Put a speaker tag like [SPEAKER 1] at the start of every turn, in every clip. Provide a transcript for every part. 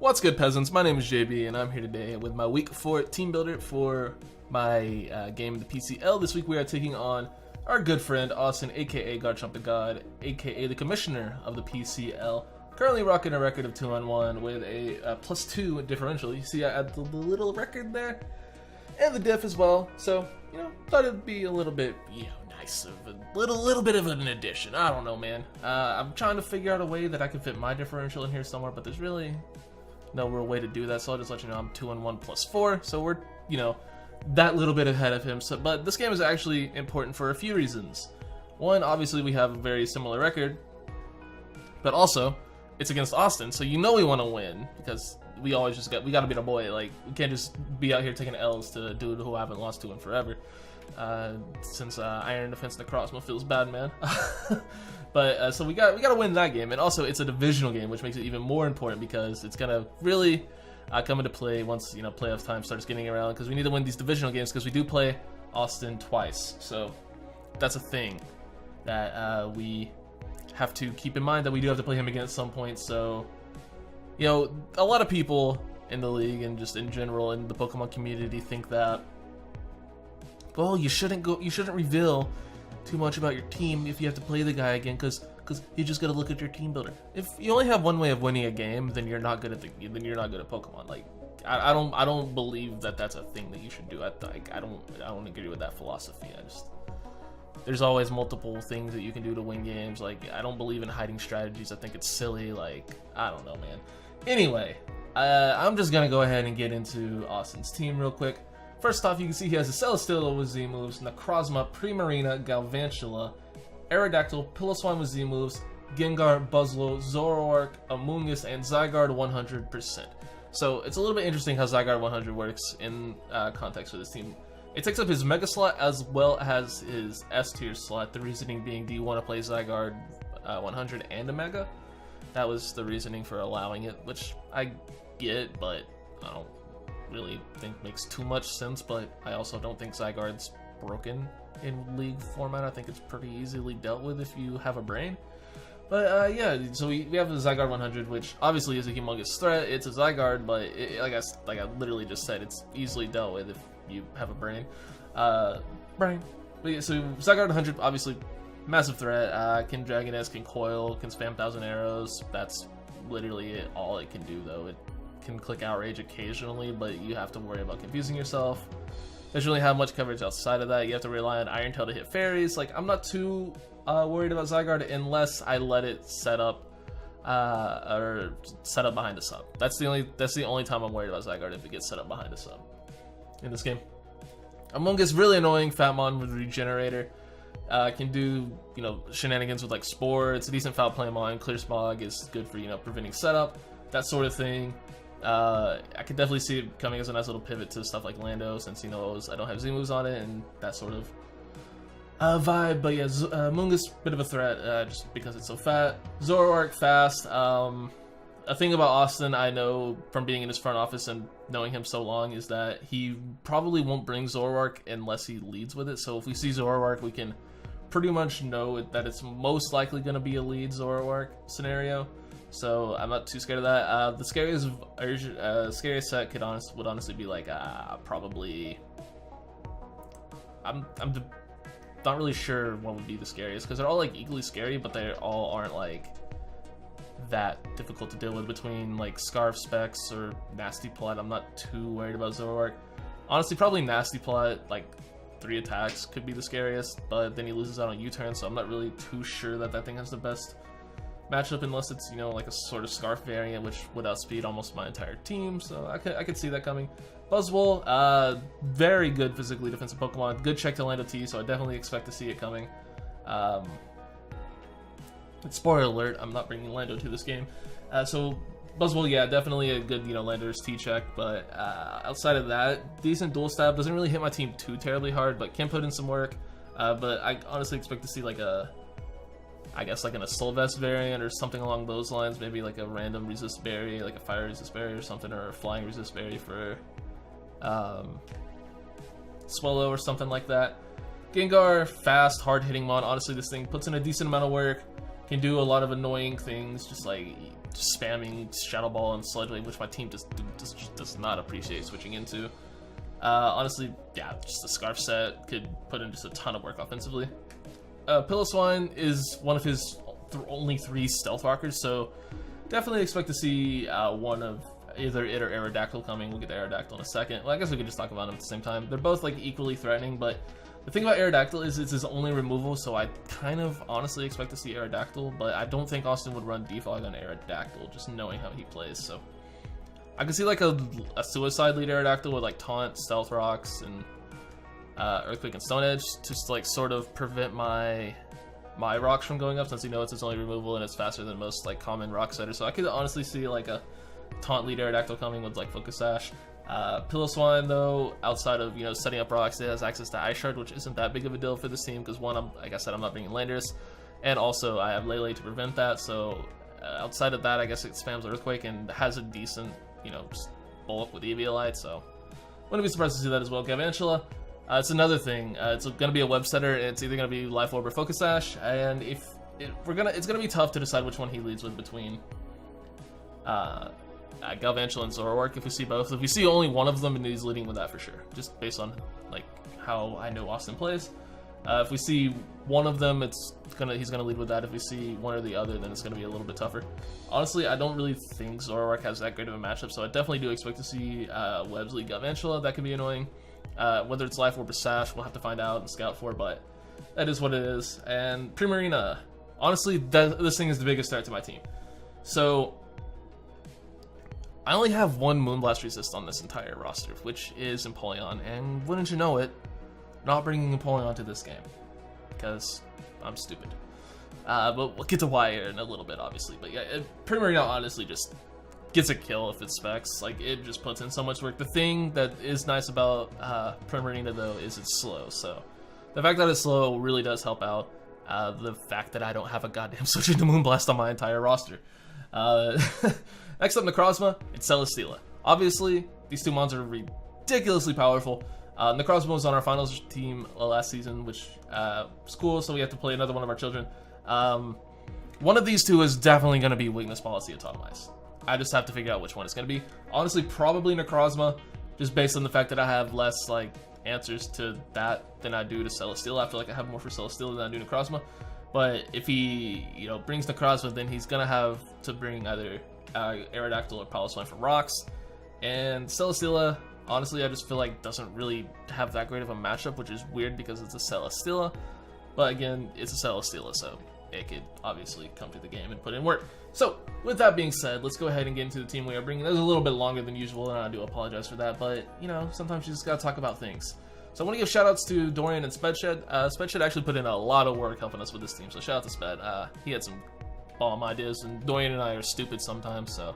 [SPEAKER 1] What's good, peasants? My name is JB, and I'm here today with my week 4 team builder for my game, the PCL. This week we are taking on our good friend Austin, aka Garchomp The God, aka the commissioner of the PCL. Currently rocking a record of 2-on-1 with a +2 differential. You see, I add the little record there, and the diff as well. So, thought it'd be a little bit, nice of a little bit of an addition. I don't know, man. I'm trying to figure out a way that I can fit my differential in here somewhere, but there's really no real way to do that. So I'll just let you know I'm 2-on-1 +4. So we're, that little bit ahead of him. So, but this game is actually important for a few reasons. One, obviously we have a very similar record, but also it's against Austin, so we want to win because we always we gotta beat our boy. Like, we can't just be out here taking L's to a dude who I haven't lost to in forever. Since Iron Defense Necrozma feels bad, man. But so we gotta win that game, and also it's a divisional game, which makes it even more important because it's gonna really come into play once playoff time starts getting around. Because we need to win these divisional games because we do play Austin twice, so that's a thing that we have to keep in mind, that we do have to play him again at some point. So, a lot of people in the league and just in general in the Pokemon community think that, well, you shouldn't reveal too much about your team if you have to play the guy again, because you just gotta look at your team builder. If you only have one way of winning a game, then you're not good at Pokemon. Like, I don't believe that that's a thing that you should do. I don't agree with that philosophy. There's always multiple things that you can do to win games. Like, I don't believe in hiding strategies. I think it's silly. Like, I don't know, man. Anyway, I'm just gonna go ahead and get into Austin's team real quick. First off, you can see he has a Celesteela with Z moves, Necrozma, Primarina, Galvantula, Aerodactyl, Piloswine with Z moves, Gengar, Buzzlo, Zoroark, Amoonguss, and Zygarde 100%. So it's a little bit interesting how Zygarde 100 works in context for this team. It takes up his Mega slot as well as his S tier slot. The reasoning being, do you want to play Zygarde 100 and a Mega? That was the reasoning for allowing it, which I get, but I don't really think makes too much sense. But I also don't think Zygarde's broken in League format. I think it's pretty easily dealt with if you have a brain. But yeah, so we have the Zygarde 100, which obviously is a humongous threat. It's a Zygarde, but like I literally just said, it's easily dealt with if you have a brain. But yeah, so Zygarde 100, obviously massive threat. Can Dragon Dance, can Coil, can spam 1,000 arrows. That's literally all it can do, though. It can click Outrage occasionally, but you have to worry about confusing yourself. Doesn't really have much coverage outside of that. You have to rely on Iron Tail to hit fairies. Like, I'm not too worried about Zygarde unless I let it set up or set up behind a sub. That's the only time I'm worried about Zygarde, if it gets set up behind a sub in this game. Amoonguss, really annoying. Fatmon with Regenerator. Can do shenanigans with like Spore. It's a decent foul play mon. Clear Smog is good for preventing setup, that sort of thing. I could definitely see it coming as a nice little pivot to stuff like Lando, since I don't have Z moves on it and that sort of vibe. But yeah, Amoonguss, bit of a threat just because it's so fat. Zoroark, fast. A thing about Austin I know from being in his front office and knowing him so long is that he probably won't bring Zoroark unless he leads with it. So if we see Zoroark, we can pretty much know that it's most likely going to be a lead Zoroark scenario. So I'm not too scared of that. The scariest set would honestly be like probably. I'm not really sure what would be the scariest, because they're all like equally scary, but they all aren't like that difficult to deal with. Between like Scarf Specs or Nasty Plot, I'm not too worried about Zoroark. Honestly, probably Nasty Plot, like 3 attacks, could be the scariest, but then he loses out on U-turn, so I'm not really too sure that thing has the best matchup, unless it's like a sort of Scarf variant, which would outspeed almost my entire team. So I could see that coming. Buzzwole, very good physically defensive Pokemon. Good check to Lando T, so I definitely expect to see it coming. Spoiler alert, I'm not bringing Lando to this game. So Buzzwole, yeah, definitely a good Lando's T check, but outside of that, decent dual stab. Doesn't really hit my team too terribly hard, but can put in some work. But I honestly expect to see like an Assault Vest variant or something along those lines. Maybe like a random resist berry, like a fire resist berry or something, or a flying resist berry for Swallow or something like that. Gengar, fast, hard hitting mon. Honestly, this thing puts in a decent amount of work. can do a lot of annoying things, just like spamming Shadow Ball and Sludge Wave, which my team just does not appreciate switching into. Honestly, yeah, just the Scarf set could put in just a ton of work offensively. Piloswine is one of his only 3 Stealth Rockers, so definitely expect to see one of either it or Aerodactyl coming. We'll get to Aerodactyl in a second. Well, I guess we could just talk about them at the same time. They're both like equally threatening, but the thing about Aerodactyl is it's his only removal, so I kind of honestly expect to see Aerodactyl, but I don't think Austin would run Defog on Aerodactyl, just knowing how he plays, so. I can see like a Suicide lead Aerodactyl with like Taunt, Stealth Rocks, and Earthquake and Stone Edge, just to like sort of prevent my rocks from going up, since you know it's its only removal and it's faster than most like common rock setters. So I could honestly see like a Taunt lead Aerodactyl coming with like Focus Sash. Piloswine though, outside of setting up rocks, it has access to Ice Shard, which isn't that big of a deal for this team because one, like I said, I'm not bringing Landorus, and also I have Lele to prevent that. So outside of that, I guess it spams Earthquake and has a decent just bulk with Eviolite, so wouldn't be surprised to see that as well. Galvantula, it's another thing. It's going to be a web setter. It's either going to be Life Orb or Focus Sash, and it's going to be tough to decide which one he leads with between Galvantula and Zoroark. If we see both, if we see only one of them, and he's leading with that for sure, just based on like how I know Austin plays. If we see one of them, he's gonna lead with that. If we see one or the other, then it's gonna be a little bit tougher. Honestly, I don't really think Zoroark has that great of a matchup, so I definitely do expect to see Webs lead Galvantula. That can be annoying. Whether it's Life Orb or Sash, we'll have to find out and scout for, but that is what it is. And Primarina, honestly, this thing is the biggest threat to my team. So I only have 1 Moonblast resist on this entire roster, which is Empoleon, and wouldn't you know it, not bringing Empoleon to this game, because I'm stupid. But we'll get to why in a little bit, obviously. But yeah, Primarina honestly just gets a kill if it specs. Like, it just puts in so much work. The thing that is nice about Primarina, though, is it's slow. So the fact that it's slow really does help out. The fact that I don't have a goddamn switch into Moonblast on my entire roster. Next up, Necrozma, it's Celesteela. Obviously, these 2 mons are ridiculously powerful. Necrozma was on our finals team last season, which was cool, so we have to play another one of our children. One of these 2 is definitely going to be Weakness Policy Autotomize. I just have to figure out which one it's going to be. Honestly, probably Necrozma, just based on the fact that I have less like answers to that than I do to Celesteela. I feel like I have more for Celesteela than I do Necrozma. But if he, brings Necrozma, then he's going to have to bring either Aerodactyl or Piloswine for rocks. And Celesteela, honestly, I just feel like doesn't really have that great of a matchup, which is weird because it's a Celesteela. But again, it's a Celesteela, so it could obviously come to the game and put in work. So, with that being said, let's go ahead and get into the team we are bringing. That was a little bit longer than usual, and I do apologize for that, but, sometimes you just gotta talk about things. So I want to give shoutouts to Dorian and Spedshed. Spedshed actually put in a lot of work helping us with this team, so shout out to Sped. He had some bomb ideas, and Dorian and I are stupid sometimes, so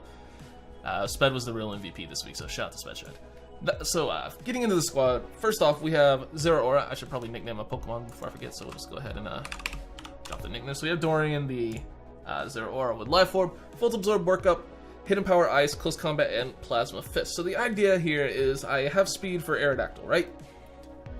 [SPEAKER 1] Sped was the real MVP this week, so shout out to Spedshed. So, getting into the squad, first off, we have Zeraora. I should probably nickname my Pokemon before I forget, so we'll just go ahead and drop the nickname. So we have Dorian, the Zeraora with Life Orb, Volt Absorb, Workup, Hidden Power Ice, Close Combat, and Plasma Fist. So the idea here is I have speed for Aerodactyl, right?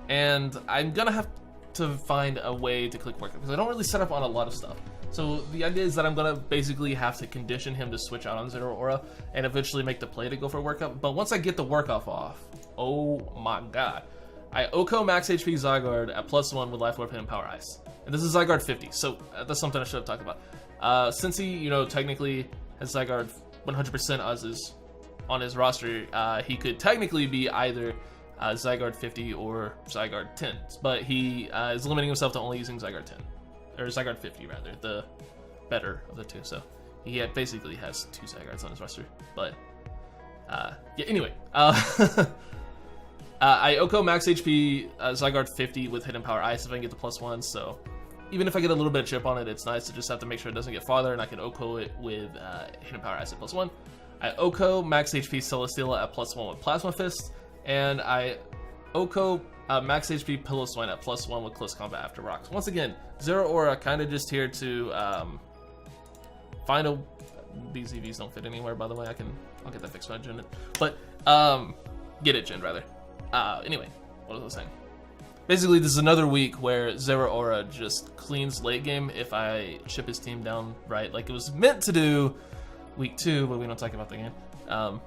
[SPEAKER 1] And I'm gonna have to find a way to click Workup, because I don't really set up on a lot of stuff. So the idea is that I'm gonna basically have to condition him to switch out on Zeraora and eventually make the play to go for Workup. But once I get the Workup off, oh my god. I Oko Max HP Zygarde at +1 with Life Orb, Hidden Power Ice. And this is Zygarde 50, so that's something I should have talked about. Since he, technically has Zygarde 100% on his roster, he could technically be either Zygarde 50 or Zygarde 10, but he is limiting himself to only using Zygarde 10. Or Zygarde 50 rather, the better of the 2. So he basically has 2 Zygardes on his roster. But yeah, anyway, I Oko Max HP Zygarde 50 with Hidden Power Ice if I can get the +1. So even if I get a little bit of chip on it, it's nice to just have to make sure it doesn't get farther, and I can Oko it with Hidden Power Ice at +1. I Oko Max HP Celesteela at +1 with Plasma Fist, and I Oko Max HP Piloswine at +1 with Close Combat after rocks. Once again, Zeraora kind of just here to find a... These EVs don't fit anywhere, by the way. I'll get that fixed when I gen it. But, get it gen, rather. Anyway, what was I saying? basically this is another week where Zero Aura just cleans late game if I chip his team down right, like it was meant to do week 2, but we don't talk about the game.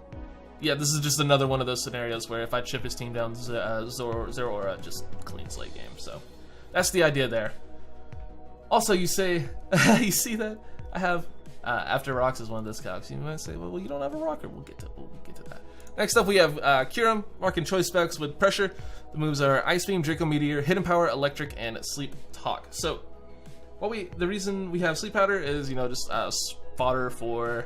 [SPEAKER 1] Yeah, this is just another one of those scenarios where if I chip his team down, Zero Aura just cleans late game. So that's the idea there. Also, you say, you see that I have After Rocks is one of those calcs. You might say, well, you don't have a rocker. We'll get to that. Next up, we have Kyurem, marking choice specs with pressure. The moves are Ice Beam, Draco Meteor, Hidden Power, Electric, and Sleep Talk. So, the reason we have Sleep Powder is, you know, just fodder for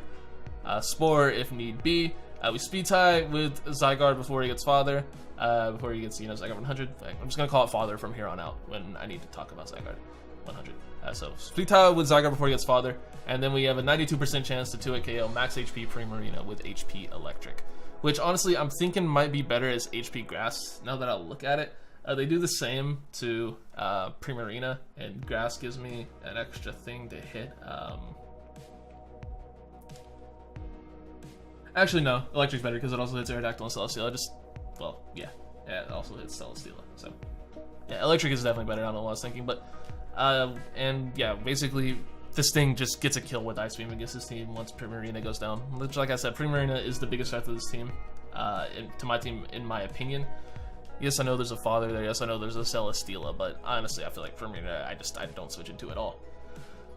[SPEAKER 1] Spore if need be. We speed tie with Zygarde before he gets Father, before he gets, you know, Zygarde 100. I'm just gonna call it Father from here on out when I need to talk about Zygarde 100. So speed tie with Zygarde before he gets Father, and then we have a 92% chance to 2-hit KO Max HP Primarina with HP Electric, which honestly I'm thinking might be better as HP Grass now that I look at it. They do the same to Primarina, and Grass gives me an extra thing to hit. Actually, no. Electric's better because it also hits Aerodactyl and Celesteela. Yeah, it also hits Celesteela. So, yeah, Electric is definitely better. I don't know what I was thinking, but, and yeah, basically, this thing just gets a kill with Ice Beam against his team once Primarina goes down. Which, like I said, Primarina is the biggest threat to this team, to my team, in my opinion. Yes, I know there's a Father there. Yes, I know there's a Celesteela, but honestly, I feel like Primarina, I don't switch into at all.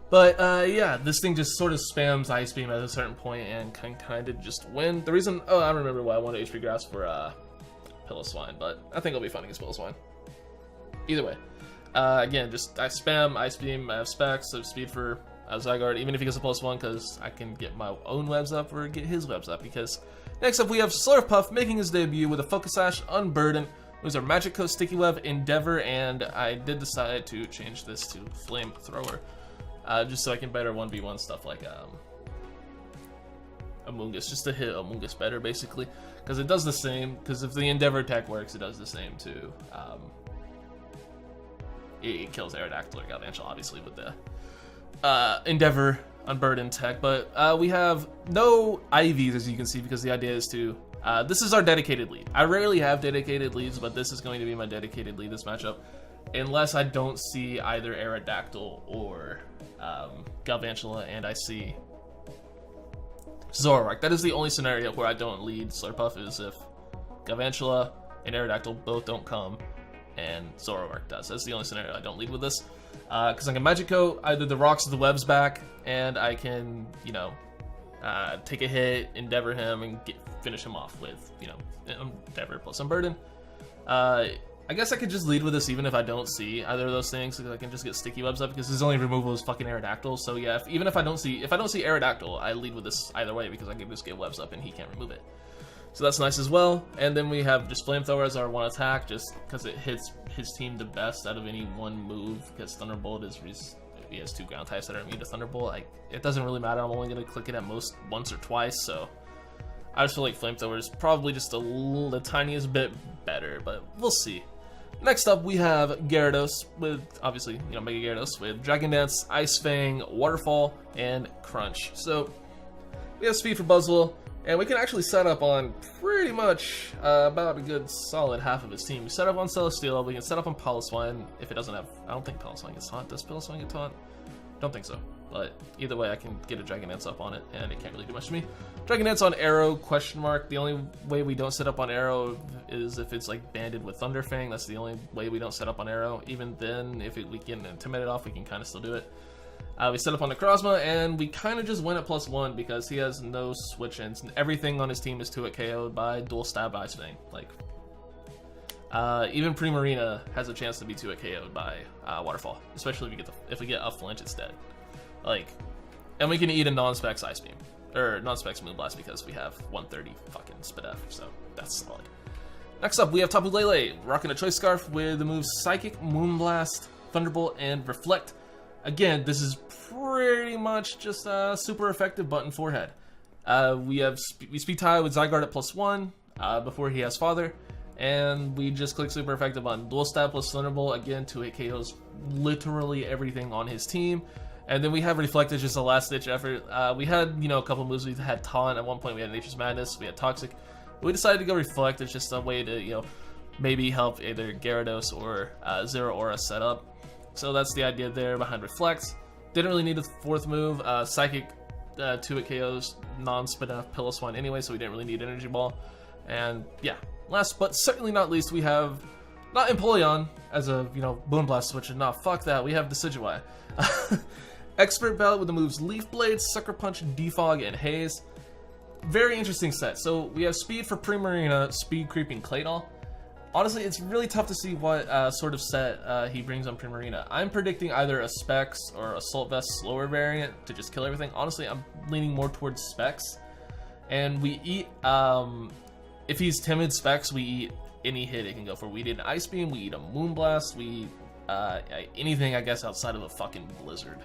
[SPEAKER 1] But, yeah, this thing just sort of spams Ice Beam at a certain point and can kind of just win. The reason, I remember why I wanted HP Grass for, Piloswine, but I think it'll be fun against Piloswine. Either way. Again, just, I spam Ice Beam, I have specs, I have speed for Zygarde, even if he gets a +1, because I can get my own webs up or get his webs up, because next up we have Slurpuff making his debut with a Focus Sash, Unburden. Those are Magic Coast, Sticky Web, Endeavor, and I did decide to change this to Flamethrower. Just so I can better 1v1 stuff like Amoonguss, just to hit Amoonguss better, basically. Because it does the same, because if the Endeavor attack works, it does the same too. It kills Aerodactyl or Galvantula, obviously, with the Endeavor Unburden tech. But we have no IVs, as you can see, because the idea is to... this is our dedicated lead. I rarely have dedicated leads, but this is going to be my dedicated lead this matchup. Unless I don't see either Aerodactyl or Galvantula and I see Zoroark. That is the only scenario where I don't lead Slurpuff, is if Galvantula and Aerodactyl both don't come and Zoroark does. That's the only scenario I don't lead with this. Because I can Magico either the rocks or the webs back, and I can, you know, take a hit, Endeavor him, and finish him off with, you know, Endeavor plus Unburden. I guess I could just lead with this even if I don't see either of those things, because I can just get Sticky Webs up, because his only removal is fucking Aerodactyl. So yeah, even if I don't see Aerodactyl, I lead with this either way, because I can just get Webs up and he can't remove it. So that's nice as well. And then we have just Flamethrower as our one attack, just because it hits his team the best out of any one move, because Thunderbolt is, he has 2 ground types that are immune to Thunderbolt. It doesn't really matter, I'm only going to click it at most once or twice, so I just feel like Flamethrower is probably just the tiniest bit better, but we'll see. Next up, we have Gyarados with, obviously, you know, Mega Gyarados with Dragon Dance, Ice Fang, Waterfall, and Crunch. So, we have speed for Buzzwole, and we can actually set up on pretty much about a good solid half of his team. We set up on Celesteela, we can set up on Piloswine if it doesn't have, I don't think Piloswine gets taunt. Does Piloswine get taunt? Don't think so. But either way, I can get a Dragon Dance up on it, and it can't really do much to me. Dragon Dance on Arrow, question mark. The only way we don't set up on Arrow is if it's like banded with Thunderfang. That's the only way we don't set up on Arrow. Even then, if we can Intimidate off, we can kind of still do it. We set up on Necrozma, and we kind of just win at +1 because he has no switch-ins. Everything on his team is 2-hit KO'd by Dual Stab Ice Fang. Like, even Primarina has a chance to be 2-hit KO'd by Waterfall, especially if we get a flinch instead. Like, and we can eat a non-specs Ice Beam, or non-specs Moonblast, because we have 130 fucking Spadef, so that's solid. Next up, we have Tapu Lele, rocking a Choice Scarf with the moves Psychic, Moonblast, Thunderbolt, and Reflect. Again, this is pretty much just a super effective button forehead. We speed tie with Zygarde at +1 before he has Father, and we just click super effective on Dual Stab plus Thunderbolt, again 2-hit KOs literally everything on his team. And then we have Reflect as just a last-ditch effort. We had, you know, a couple moves. We had Taunt at one point. We had Nature's Madness. We had Toxic. We decided to go Reflect as just a way to, you know, maybe help either Gyarados or Zero Aura set up. So that's the idea there behind Reflect. Didn't really need a fourth move. Psychic 2-hit KOs, non-spin enough Pillow one anyway, so we didn't really need Energy Ball. And yeah, last but certainly not least, we have not Empoleon as a, Moonblast switcher. Nah, fuck that. We have Decidueye. Expert Ballot with the moves Leaf Blade, Sucker Punch, Defog, and Haze. Very interesting set. So we have Speed for Primarina, Speed Creeping Claydol. Honestly, it's really tough to see what sort of set he brings on Primarina. I'm predicting either a Specs or Assault Vest slower variant to just kill everything. Honestly, I'm leaning more towards Specs. And we eat, if he's Timid Specs, we eat any hit it can go for. We eat an Ice Beam, we eat a Moonblast, we eat anything, I guess, outside of a fucking Blizzard.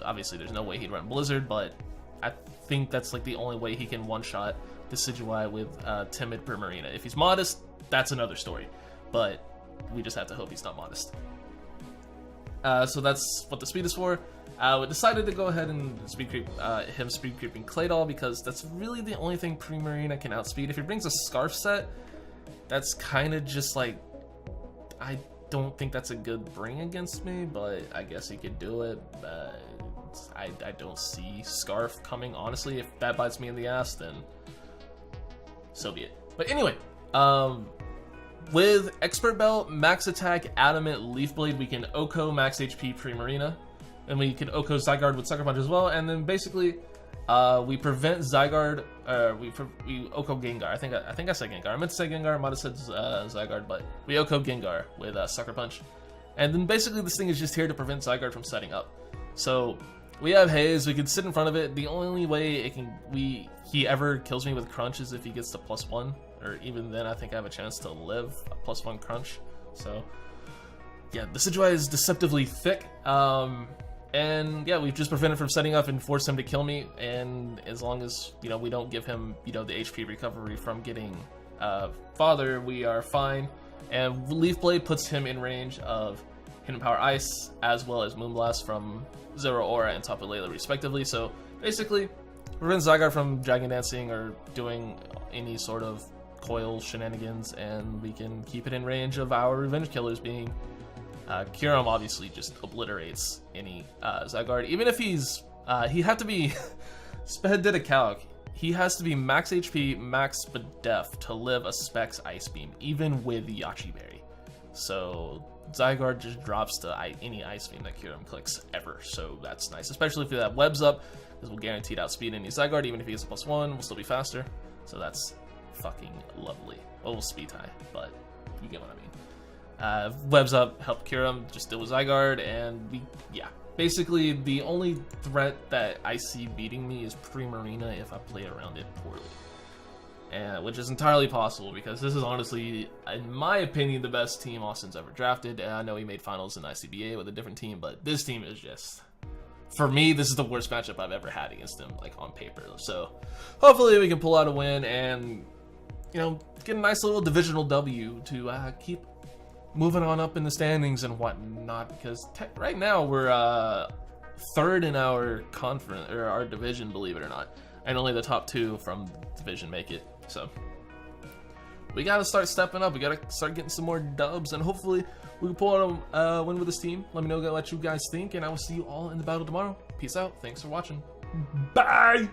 [SPEAKER 1] Obviously, there's no way he'd run Blizzard, but I think that's like the only way he can one-shot Decidueye with Timid Primarina. If he's Modest, that's another story, but we just have to hope he's not Modest. So that's what the speed is for. We decided to go ahead and speed creep speed creeping Claydol because that's really the only thing Primarina can outspeed. If he brings a Scarf set, that's kind of just like, I don't think that's a good bring against me, but I guess he could do it. I don't see Scarf coming, honestly. If that bites me in the ass, then so be it. But anyway, with Expert Belt, Max Attack, Adamant, Leaf Blade, we can OHKO Max HP Primarina, and we can OHKO Zygarde with Sucker Punch as well, and then basically we prevent Zygarde, we OHKO Gengar. I think I said Gengar. I meant to say Gengar, I might have said Zygarde, but we OHKO Gengar with Sucker Punch. And then basically this thing is just here to prevent Zygarde from setting up. So we have Haze, we can sit in front of it. The only way he ever kills me with Crunch is if he gets to +1, or even then I think I have a chance to live a +1 Crunch. So yeah, the Decidueye is deceptively thick. And yeah, we've just prevented from setting up and forced him to kill me, and as long as, we don't give him, the HP recovery from getting Father, we are fine. And Leaf Blade puts him in range of Hidden Power Ice, as well as Moonblast from Zero Aura and Tapu Lele respectively, so basically, prevent Zygarde from Dragon Dancing or doing any sort of coil shenanigans, and we can keep it in range of our revenge killers being Kyurem. Obviously just obliterates any Zygarde, even if he have to be Sped did a calc, he has to be max HP, max Def to live a Specs Ice Beam, even with Yachi Berry. So Zygarde just drops to any Ice Beam that Kyurem clicks ever, so that's nice, especially if that webs up, because we'll guaranteed outspeed any Zygarde. Even if he gets a +1, we'll still be faster, so that's fucking lovely. Well, we'll speed tie, but you get what I mean. Webs up, help Kyurem, just deal with Zygarde, and basically the only threat that I see beating me is Primarina if I play around it poorly. Which is entirely possible, because this is honestly, in my opinion, the best team Austin's ever drafted. And I know he made finals in ICBA with a different team, but this team is just, for me, this is the worst matchup I've ever had against him, like on paper. So hopefully we can pull out a win and, get a nice little divisional W to keep moving on up in the standings and whatnot, because right now we're third in our conference, or our division, believe it or not, and only the top 2 from division make it. So we gotta start stepping up. We gotta start getting some more dubs, and hopefully we can pull out a win with this team. Let me know what you guys think, and I will see you all in the battle tomorrow. Peace out. Thanks for watching. Bye.